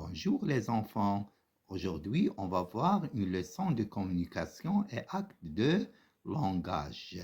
Bonjour les enfants. Aujourd'hui, on va voir une leçon de communication et acte de langage.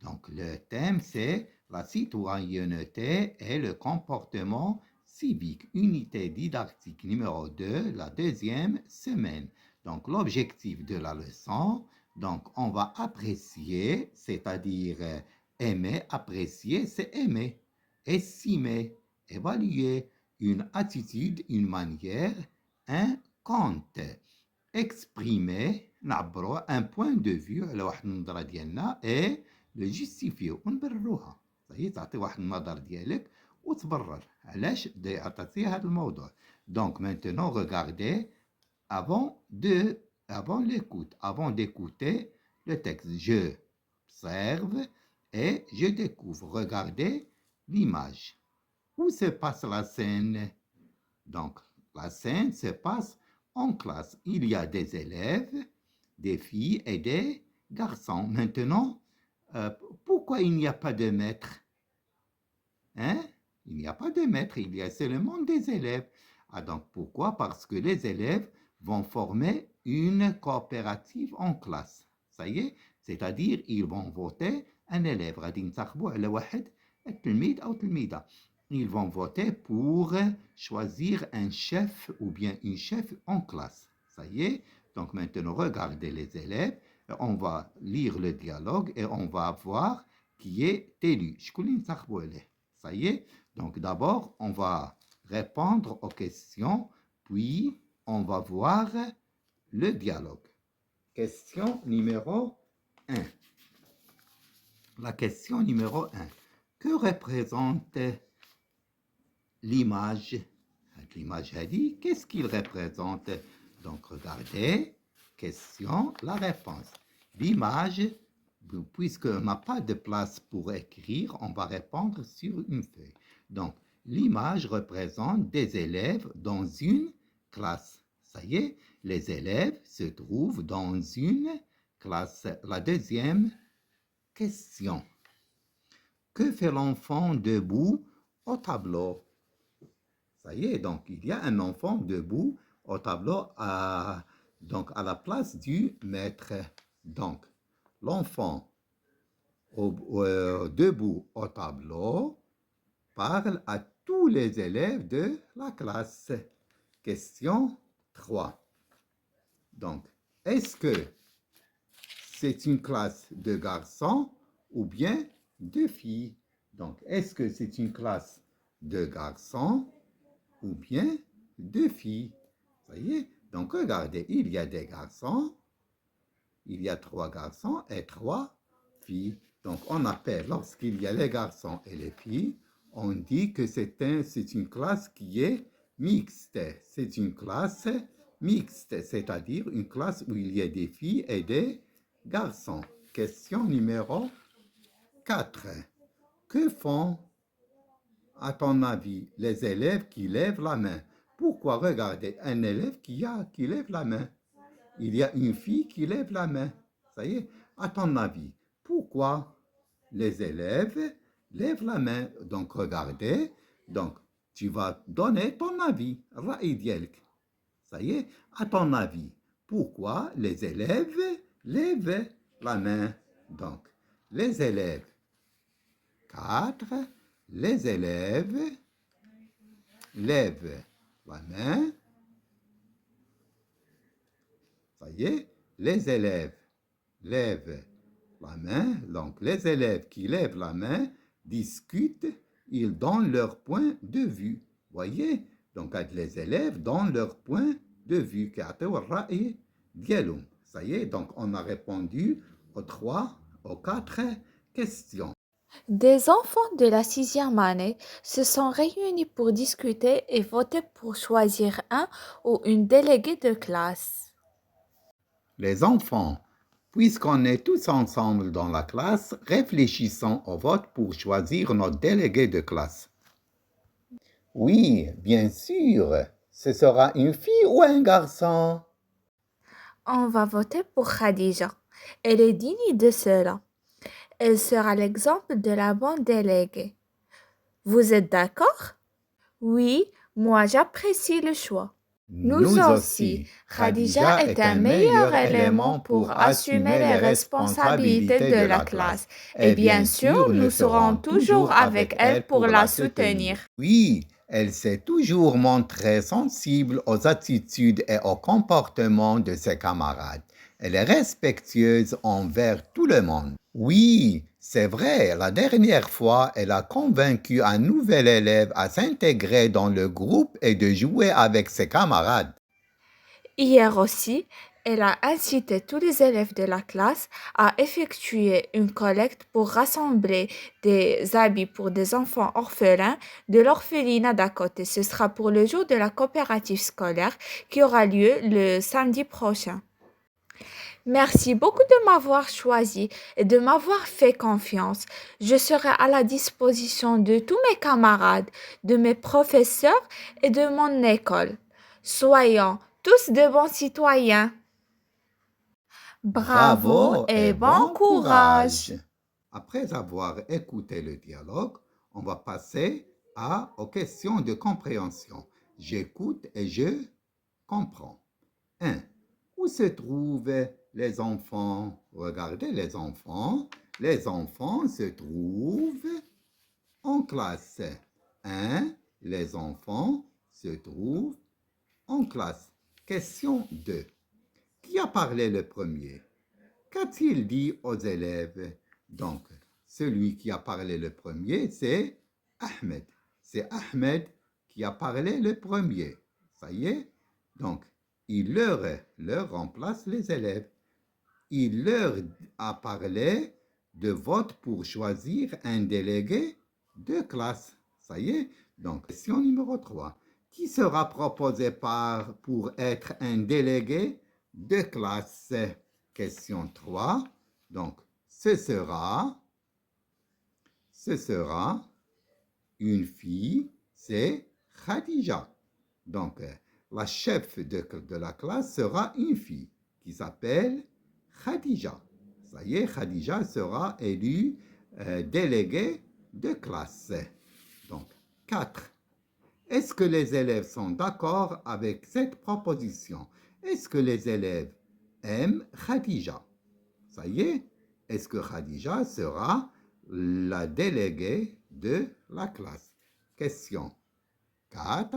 Donc, le thème, c'est la citoyenneté et le comportement civique. Unité didactique numéro 2, la deuxième semaine. Donc, l'objectif de la leçon, donc, on va apprécier, c'est-à-dire aimer, apprécier, c'est aimer, estimer, évaluer, une attitude, une manière, un compte. exprimer نعبروا un point de vue على واحد النظرة ديالنا et le justifier ونبرروها. صحيح تعطي واحد النظر ديالك وتبرر علاش عطيتي هذا الموضوع. Donc maintenant regardez avant l'écoute, avant d'écouter le texte. Je observe et je découvre. Regardez l'image. Où se passe la scène? Donc, la scène se passe en classe. Il y a des élèves, des filles et des garçons. Maintenant, pourquoi il n'y a pas de maître? Hein? Il n'y a pas de maître, il y a seulement des élèves. Ah, donc pourquoi? Parce que les élèves vont former une coopérative en classe. Ça y est, c'est-à-dire ils vont voter un élève. غادي ينتخبوا على واحد التلميذ أو تلميذة. Ils vont voter pour choisir un chef ou bien une chef en classe. Ça y est, donc maintenant regardez les élèves, on va lire le dialogue et on va voir qui est élu. شكون اللي ينتخبوا عليه. Ça y est, donc d'abord on va répondre aux questions, puis on va voir le dialogue. Question numéro 1. La question numéro 1. Que représente l'image? L'image a dit, qu'est-ce qu'il représente? Donc regardez, question, la réponse. L'image, puisqu'on n'a pas de place pour écrire, on va répondre sur une feuille. Donc l'image représente des élèves dans une classe. Ça y est, les élèves se trouvent dans une classe. La deuxième question. Que fait l'enfant debout au tableau? Ça y est, donc il y a un enfant debout au tableau donc à la place du maître. Donc l'enfant debout au tableau parle à tous les élèves de la classe. Question 3. Donc, est-ce que c'est une classe de garçons ou bien de filles? Donc, est-ce que c'est une classe de garçons ou bien de filles? Ça y est, donc regardez, il y a des garçons, il y a 3 garçons et 3 filles. Donc, on appelle, lorsqu'il y a les garçons et les filles, on dit que c'est une classe qui est mixte. C'est une classe mixte, c'est-à-dire une classe où il y a des filles et des garçons. Question numéro 4. Que font, à ton avis, les élèves qui lèvent la main? Pourquoi? Regardez, un élève qui lève la main. Il y a une fille qui lève la main. Ça y est, à ton avis, pourquoi les élèves lèvent la main? Donc, regardez, donc, tu vas donner ton avis. رأي ديالك. Ça y est, à ton avis, pourquoi les élèves lèvent la main? Donc, les élèves, 4, les élèves lèvent la main. Ça y est, les élèves lèvent la main. Donc, les élèves qui lèvent la main discutent, ils donnent leur point de vue. Voyez? Donc, les élèves donnent leur point de vue. Ça y est, donc on a répondu aux 3, aux 4 questions. Des enfants de la 6e année se sont réunis pour discuter et voter pour choisir un ou une déléguée de classe. Les enfants, puisqu'on est tous ensemble dans la classe, réfléchissons au vote pour choisir notre délégué de classe. Oui, bien sûr. Ce sera une fille ou un garçon? On va voter pour Khadija. Elle est digne de cela. Elle sera l'exemple de la bonne déléguée. Vous êtes d'accord? Oui, moi j'apprécie le choix. Nous aussi, Khadija est un meilleur élément pour assumer les responsabilités de la classe. Et bien sûr, nous serons toujours avec elle pour la soutenir. Oui, elle s'est toujours montrée sensible aux attitudes et au comportement de ses camarades. Elle est respectueuse envers tout le monde. Oui, c'est vrai, la dernière fois, elle a convaincu un nouvel élève à s'intégrer dans le groupe et de jouer avec ses camarades. Hier aussi, elle a incité tous les élèves de la classe à effectuer une collecte pour rassembler des habits pour des enfants orphelins de l'orphelinat d'à côté. Ce sera pour le jour de la coopérative scolaire qui aura lieu le samedi prochain. Merci beaucoup de m'avoir choisi et de m'avoir fait confiance. Je serai à la disposition de tous mes camarades, de mes professeurs et de mon école. Soyons tous de bons citoyens. Bravo et bon courage. Après avoir écouté le dialogue, on va passer aux questions de compréhension. J'écoute et je comprends. 1. Où se trouvent les enfants? Regardez les enfants. Les enfants se trouvent en classe. 1. Les enfants se trouvent en classe. Question 2. Qui a parlé le premier? Qu'a-t-il dit aux élèves? Donc, celui qui a parlé le premier, c'est Ahmed. C'est Ahmed qui a parlé le premier. Ça y est? Donc, il leur remplace les élèves. Il leur a parlé de vote pour choisir un délégué de classe. Ça y est? Donc, question numéro 3. Qui sera proposé pour être un délégué de classe? Question 3. Donc, ce sera une fille, c'est Khadija. Donc, la chef de la classe sera une fille qui s'appelle Khadija. Ça y est, Khadija sera élue déléguée de classe. Donc, 4. Est-ce que les élèves sont d'accord avec cette proposition? Est-ce que les élèves aiment Khadija? Ça y est, est-ce que Khadija sera la déléguée de la classe? Question 4.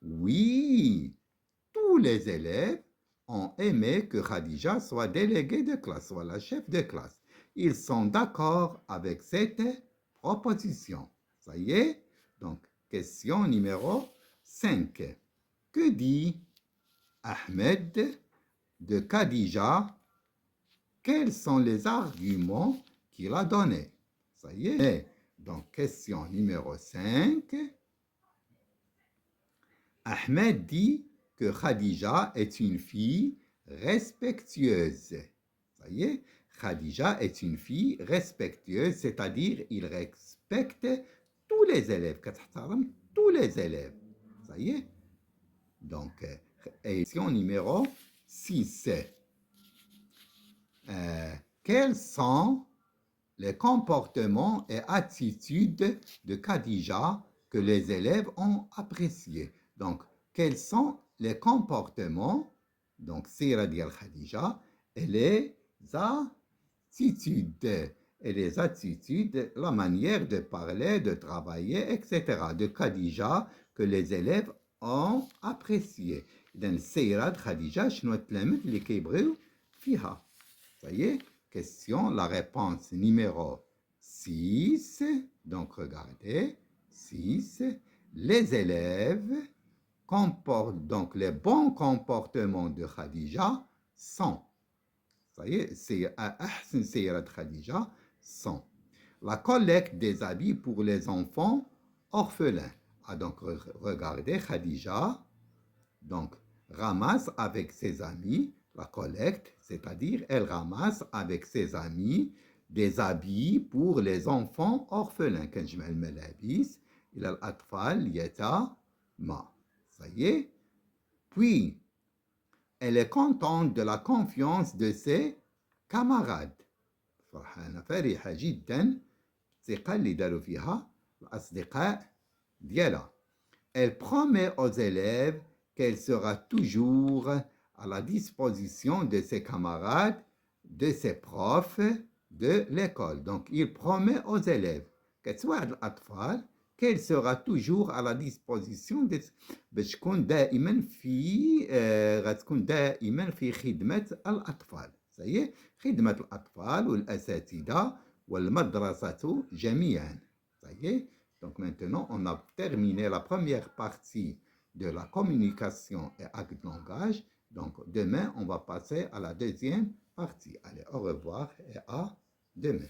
Oui, tous les élèves ont aimé que Khadija soit déléguée de classe, soit la chef de classe. Ils sont d'accord avec cette proposition. Ça y est? Donc, question numéro 5. Que dit Ahmed de Khadija? Quels sont les arguments qu'il a donnés? Ça y est? Donc, question numéro 5. Ahmed dit que Khadija est une fille respectueuse. Ça y est? Khadija est une fille respectueuse, c'est-à-dire il respecte tous les élèves. Tous les élèves. Ça y est? Donc, question numéro 6. Quels sont les comportements et attitudes de Khadija que les élèves ont appréciés? Donc, quels sont les comportements, donc Sira Dial Khadija, et les attitudes, la manière de parler, de travailler, etc. de Khadija que les élèves ont apprécié. Donc, Sira Khadija, شنو التلاميذ اللي كيبغيو فيها. Ça y est? Question, la réponse numéro 6. Donc, regardez. 6. Les élèves comportent, donc les bons comportements de Khadija sont. Ça y est, c'est Ahsan Seyrat Khadija sont. La collecte des habits pour les enfants orphelins. Ah, donc, regardez, Khadija, donc, ramasse avec ses amis la collecte, c'est-à-dire elle ramasse avec ses amis des habits pour les enfants orphelins. كنجمع الملابس إلى الأطفال اليتامى. Ça y est. Puis, elle est contente de la confiance de ses camarades. فرحانة فرحة جدا الثقة اللي داروا فيها الأصدقاء ديالها. elle promet aux élèves qu'elle sera toujours à la disposition de ses camarades, de ses profs, de l'école. Donc, il promet aux élèves qu'elle sera toujours à la disposition de غتكون دائما في خدمة الأطفال. خدمة الأطفال والأساتذة والمدرسة جميعا. Donc maintenant, on a terminé la première partie de la communication et acte de langage. Donc demain, on va passer à la deuxième partie. Allez, au revoir et à demain.